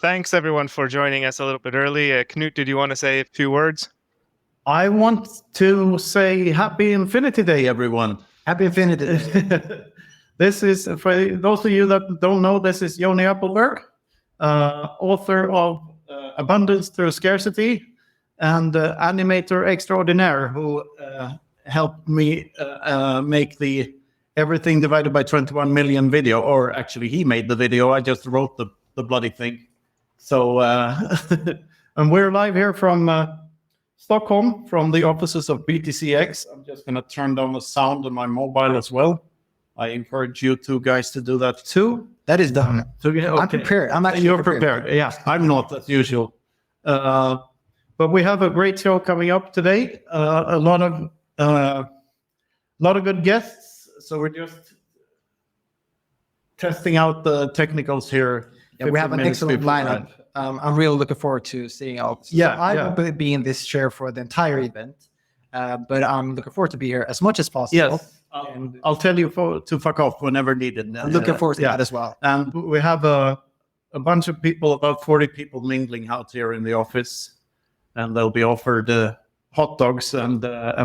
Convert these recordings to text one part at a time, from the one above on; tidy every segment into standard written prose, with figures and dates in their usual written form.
thanks everyone for joining us a little bit early. Knut, did you want to say a few words? I want to say Happy Infinity Day, everyone. Happy Infinity Day. This is, for those of you that don't know, this is Ioni Appelberg, author of Abundance Through Scarcity and animator extraordinaire who helped me make the Everything Divided by 21 Million video, or actually he made the video, I just wrote the bloody thing. So, and we're live here from Stockholm, from the offices of BTCX. I'm just going to turn down the sound on my mobile as well. I encourage you two guys to do that too. That is done. So, okay. I'm prepared. I'm actually You're prepared. Yeah, I'm not as usual. But we have a great show coming up today. A lot of good guests. So we're just testing out the technicals here. Yeah, we have an excellent lineup. I'm really looking forward to seeing all. So I will be in this chair for the entire event, but I'm looking forward to be here as much as possible. Yes, I'll tell you to fuck off whenever needed. I'm looking forward to that as well. And we have a bunch of people, about 40 people mingling out here in the office, and they'll be offered hot dogs and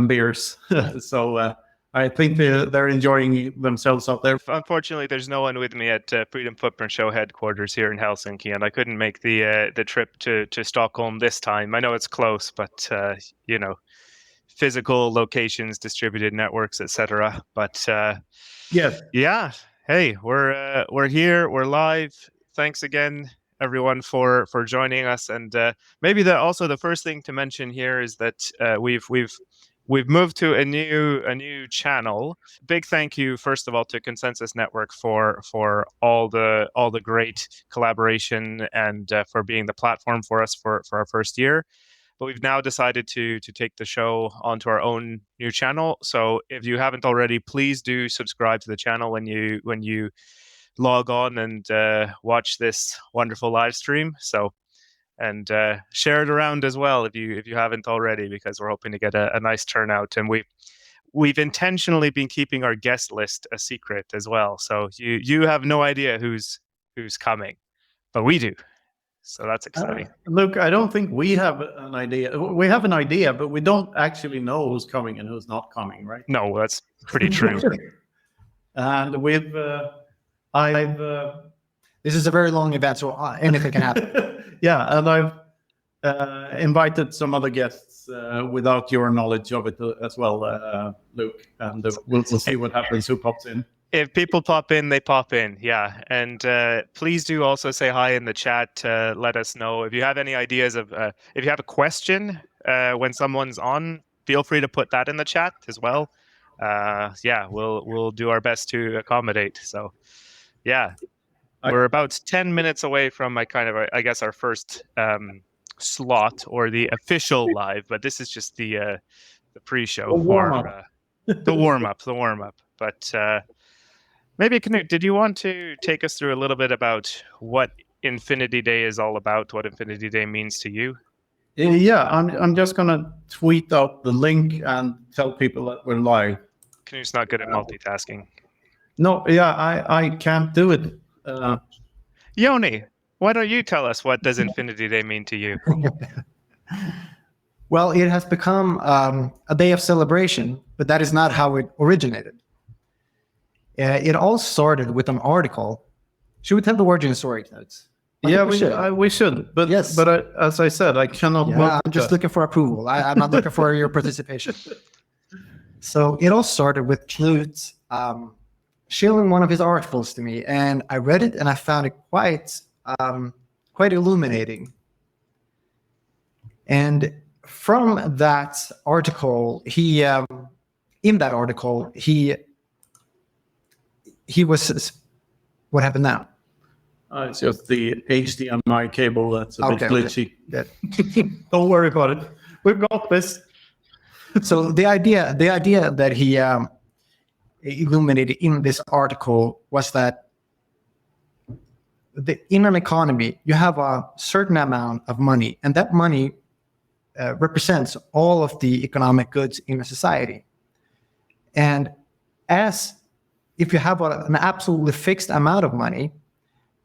beers. So I think they're enjoying themselves out there. Unfortunately, there's no one with me at Freedom Footprint Show headquarters here in Helsinki, and I couldn't make the trip to Stockholm this time. I know it's close, but you know, physical locations, distributed networks, etc. But yeah. Hey, we're here. We're live. Thanks again, everyone, for joining us. And maybe also the first thing to mention here is that we've moved to a new channel. Big thank you, first of all, to Consensus Network for all the great collaboration and for being the platform for us for our first year. But we've now decided to take the show onto our own new channel. So if you haven't already, please do subscribe to the channel when you log on and watch this wonderful live stream. So. And share it around as well if you haven't already, because we're hoping to get a nice turnout. And we've intentionally been keeping our guest list a secret as well, so you have no idea who's coming, but we do. So that's exciting. Look, I don't think we have an idea. We have an idea, but we don't actually know who's coming and who's not coming, right? No, that's pretty true. And this is a very long event, so anything can happen. Yeah, and I've invited some other guests without your knowledge of it as well, Luke. And we'll see what happens, who pops in. If people pop in, they pop in, yeah. And please do also say hi in the chat. Let us know if you have any ideas of, if you have a question when someone's on, feel free to put that in the chat as well. Yeah, we'll do our best to accommodate. So, yeah. We're about 10 minutes away from I guess our first slot or the official live, but this is just the pre-show the warm up. But maybe Knut, did you want to take us through a little bit about what Infinity Day is all about? What Infinity Day means to you? Yeah, I'm just gonna tweet out the link and tell people that we're live. Knut's not good at multitasking. No, yeah, I can't do it. Ioni, why don't you tell us, what does Infinity Day mean to you? Well, it has become a day of celebration, but that is not how it originated. It all started with an article. Should we tell the origin story, Knut? Yeah, we should. But yes, but as I said, I cannot. Yeah, I'm just looking for approval. I'm not looking for your participation. So it all started with Knut showing one of his articles to me, and I read it and I found it quite illuminating. And from that article, he was, what happened now? It's just the HDMI cable that's a bit glitchy. Okay. Don't worry about it. We've got this. So the idea that he illuminated in this article was that in an economy, you have a certain amount of money, and that money represents all of the economic goods in a society. And if you have an absolutely fixed amount of money,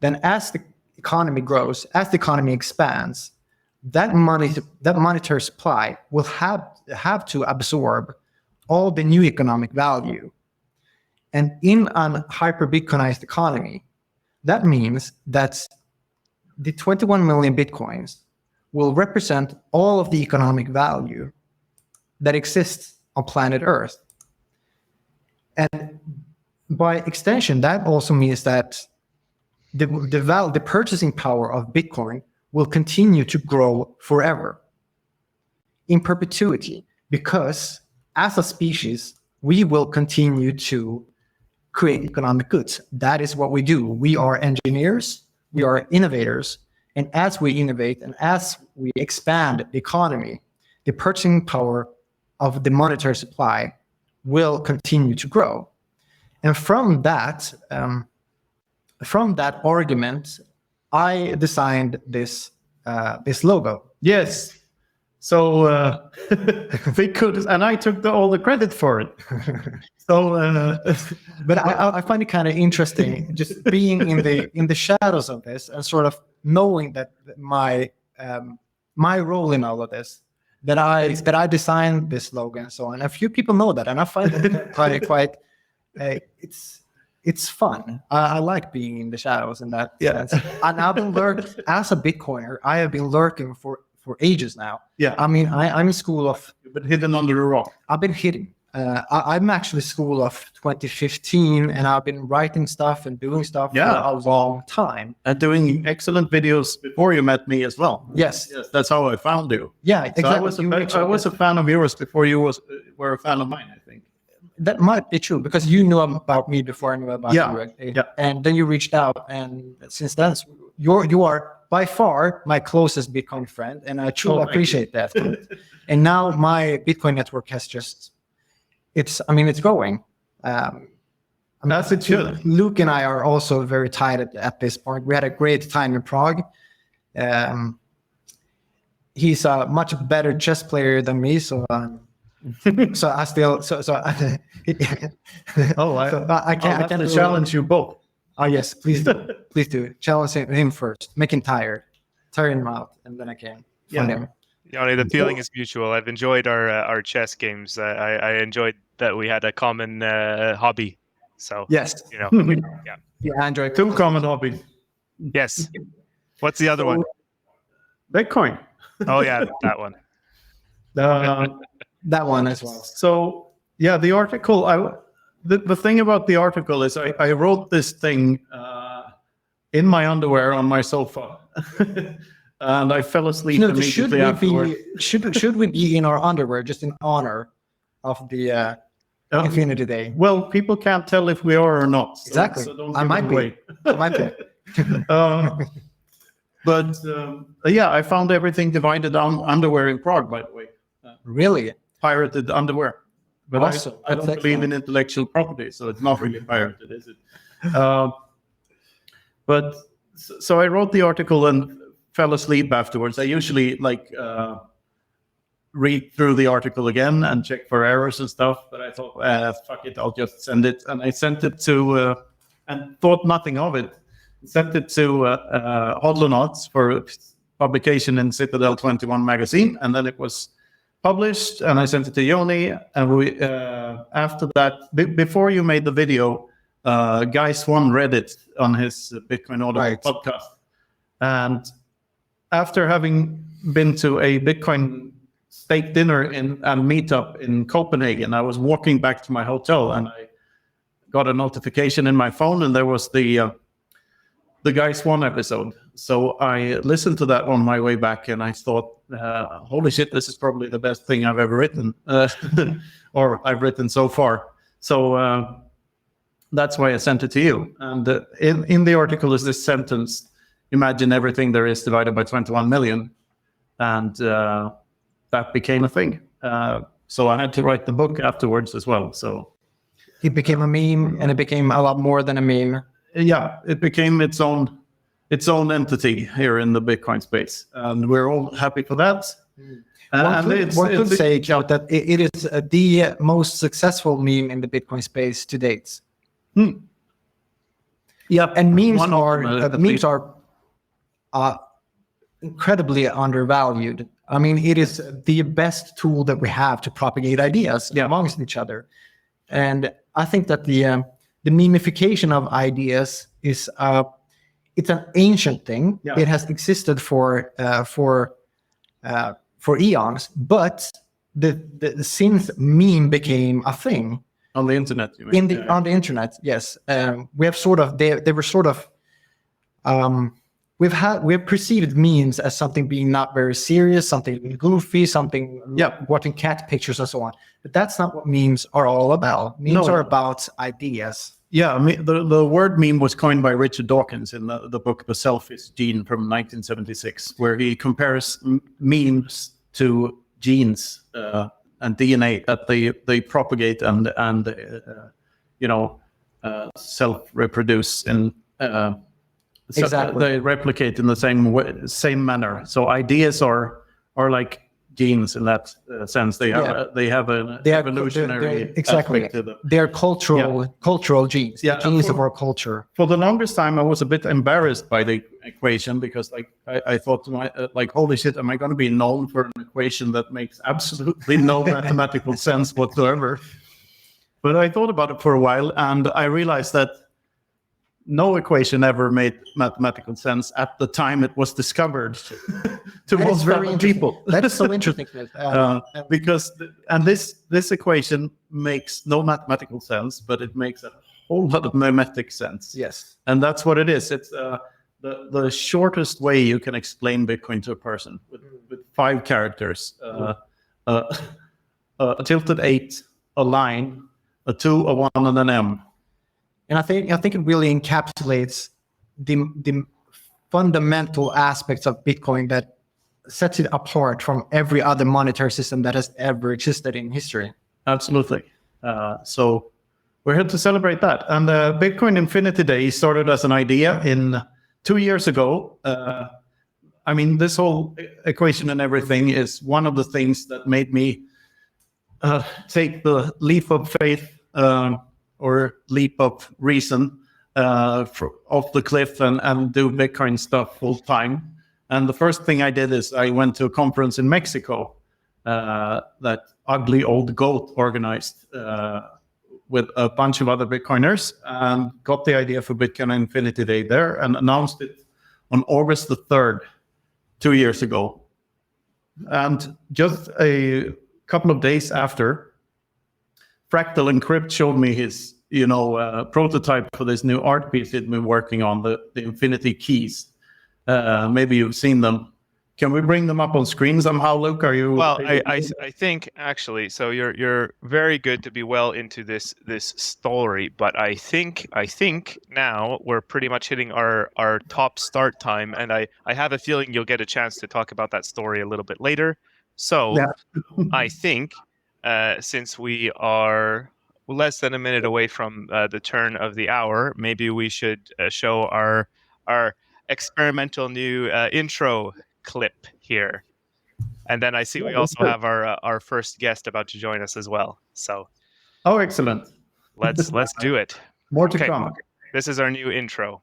then as the economy grows, as the economy expands, that monetary supply will have to absorb all the new economic value. And in a hyper-Bitcoinized economy, that means that the 21 million Bitcoins will represent all of the economic value that exists on planet Earth. And by extension, that also means that the purchasing power of Bitcoin will continue to grow forever, in perpetuity, because as a species, we will continue to create economic goods. That is what we do. We are engineers, we are innovators, and as we innovate and as we expand the economy, the purchasing power of the monetary supply will continue to grow. And from that argument, I designed this logo. Yes. So we could, and I took all the credit for it. So, but I find it kind of interesting, just being in the shadows of this, and sort of knowing that my role in all of this, that I designed this logo and so on. A few people know that, and I find it quite it's fun. I like being in the shadows in that sense. And I've been lurking as a Bitcoiner. I have been lurking for ages now. Yeah. I mean, I'm in school of... You've been hidden under a rock. I've been hidden. I'm actually school of 2015, and I've been writing stuff and doing stuff for a long time. And doing excellent videos before you met me as well. Yes. That's how I found you. Yeah, exactly. So I was a fan of yours before you were a fan of mine, I think. That might be true, because you knew about me before I knew about you. Right? Yeah. And then you reached out, and since then, you are by far my closest Bitcoin friend, and I truly appreciate that. And now my Bitcoin network has just, it's growing. That's it should. Luke and I are also very tight at this point. We had a great time in Prague. He's a much better chess player than me, so I still I can challenge you both. Oh yes, please do. Challenge him first. Make him tired. Tire him out, and then I can find him. Ioni, the feeling is mutual. I've enjoyed our chess games. I enjoyed that we had a common hobby. So yes, I enjoy two common hobbies. Yes. What's the other one? Bitcoin. Oh yeah, that one. That one as well. So yeah, the article. The thing about the article is I wrote this thing in my underwear on my sofa, and I fell asleep immediately afterwards. Should we be in our underwear just in honor of the Infinity Day? Well, people can't tell if we are or not. So, exactly. So I might be. But I found everything divided on underwear in Prague, by the way. Really? Pirated underwear. But awesome. I don't believe in intellectual property, so it's not really pirated, is it? But so I wrote the article and fell asleep afterwards. I usually read through the article again and check for errors and stuff. But I thought, fuck it, I'll just send it. And I sent it to, and thought nothing of it. Sent it to Hodlonauts for publication in Citadel 21 magazine, and then it was published, and I sent it to Ioni, and we after that, before you made the video, Guy Swan read it on his Bitcoin Audio podcast, and after having been to a Bitcoin steak dinner and meetup in Copenhagen, I was walking back to my hotel, and I got a notification in my phone, and there was the Guy Swan episode. So I listened to that on my way back, and I thought, holy shit, this is probably the best thing I've ever written, or I've written so far. So that's why I sent it to you. And in the article is this sentence: imagine everything there is divided by 21 million. And that became a thing. So I had to write the book afterwards as well. So it became a meme, and it became a lot more than a meme. Yeah, it became its own entity here in the Bitcoin space, and we're all happy for that. One could say, Knut, that it is the most successful meme in the Bitcoin space to date. Yeah, and memes are incredibly undervalued. I mean, it is the best tool that we have to propagate ideas amongst each other. And I think that the memification of ideas is it's an ancient thing. Yeah. It has existed for eons, but since meme became a thing On the internet, you mean? on the internet, yes, we have sort of they were sort of we've perceived memes as something being not very serious, something goofy, something watching cat pictures and so on. But that's not what memes are all about. Memes are about ideas. Yeah, I mean, the word meme was coined by Richard Dawkins in the book The Selfish Gene from 1976, where he compares memes to genes and DNA that they propagate and self-reproduce and Exactly. they replicate in the same manner. So ideas are like genes in that sense. They have an evolutionary exactly. aspect to them. They're cultural genes. Yeah, the genes of our culture. For the longest time, I was a bit embarrassed by the equation because, I thought to holy shit, am I going to be known for an equation that makes absolutely no mathematical sense whatsoever? But I thought about it for a while, and I realized that no equation ever made mathematical sense at the time it was discovered to most people. That is so interesting. Because this equation makes no mathematical sense, but it makes a whole lot of mimetic sense. Yes. And that's what it is. It's the shortest way you can explain Bitcoin to a person with 5 characters. A tilted 8, a line, a 2, a 1, and an M. And I think it really encapsulates the fundamental aspects of Bitcoin that sets it apart from every other monetary system that has ever existed in history. Absolutely. So we're here to celebrate that. And Bitcoin Infinity Day started as an idea 2 years ago. I mean, this whole equation and everything is one of the things that made me take the leap of faith or leap of reason off the cliff and do Bitcoin stuff full time. And the first thing I did is I went to a conference in Mexico that Ugly Old Goat organized with a bunch of other Bitcoiners, and got the idea for Bitcoin Infinity Day there and announced it on August the 3rd, 2 years ago. And just a couple of days after, Fractal Encrypt showed me his, prototype for this new art piece he'd been working on, the Infinity Keys. Maybe you've seen them. Can we bring them up on screen somehow, Luke? Are you? Well, I think actually, so you're very good to be well into this story, but I think now we're pretty much hitting our top start time, and I have a feeling you'll get a chance to talk about that story a little bit later. So I think since we are less than a minute away from the turn of the hour, maybe we should show our experimental new intro clip here. And then I see we also have our first guest about to join us as well. So excellent. Let's do it. More to come. This is our new intro.